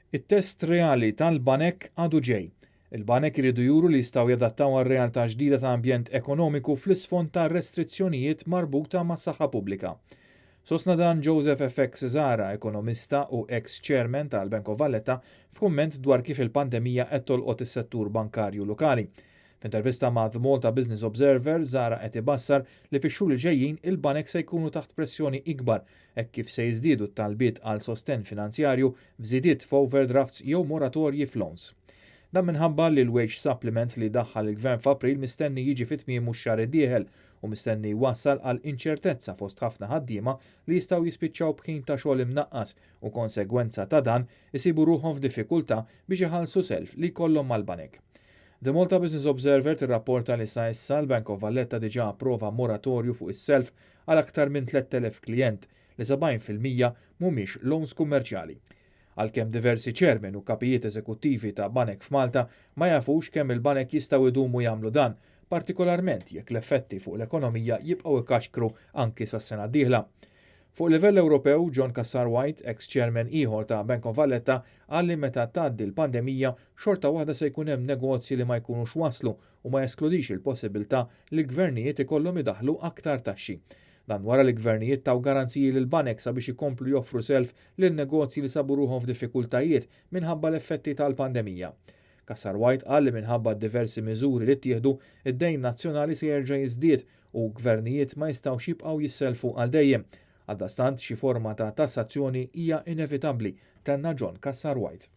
It-test reali tal-banek għadu ġej. Il-banek iridu juru li jistgħu jadattaw għar-realtà ġdida ta' ambjent ekonomiku fl-isfond ta' restrizzjonijiet marbuta mas-saħħa pubblika. Sostna dan Joseph FX Zara, ekonomista u ex-chairman tal-Bank of Valletta, f'kumment dwar kif il-pandemija qed tolqot is-settur bankarju lokali. F'intervista ma' The Malta Business Observer, Zara qed ibassar li fix-xhur li ġejjin il-banek se jkunu taħt pressjoni ikbar hekk kif se jiżdiedu t-talbiet għal sostenn finanzjarju f'żidiet f'overdrafts jew moratorji f'loans. Dan minħabba li l-wage supplement li daħħal il-Gvern f'April mistenni jiġi fit-tmiem x-xahar id-dieħel u mistenni jwassal għal inċertezza fost ħafna ħaddiema li jistgħu jispiċċaw b'ħin ta' xogħol imnaqqas u konsegwenza ta' dan isibu ruħhom f'diffikultà biex iħallsu self li jkollhom mal-banek. The Malta Business Observer tirrapporta li sa issa l-Bank of Valletta diġà approva moratorju fuq is-self għal aktar minn 3,000 klijent li 70% mhumiex loans kummerċjali. Għalkemm diversi chairmen u kapijiet eżekuttivi ta' banek f'Malta ma jafux kemm il-banek jistgħu jdumu jagħmlu dan, partikolarment jekk l-effetti fuq l-ekonomija jibqgħu ikaxkru anki sas-sena d-dieħla. Fuq livell Ewropew, John Casar-White, ex-chairman ieħor ta' Bank of Valletta, qal li meta tgħaddi l-pandemija xorta waħda se jkun hemm negozji li ma jkunux waslu u ma jeskludix il-possibilità li gvernijiet ikollhom idaħħlu aktar taxxi. Dan wara li gvernijiet taw garanziji lil banek sabiex ikomplu joffru self lil negozji li sabu ruħhom f'diffikultajiet minħabba l-effetti tal-pandemija. Casar-White qal li minħabba diversi miżuri li ttieħdu id-dejn nazzjonali se jerġa' jiżdied u gvernijiet ma jistgħux jibqgħu jisselfu għal dejjem. Għaldastant xi forma ta' tassazzjoni hija inevitabbli, tenna John Casar-White.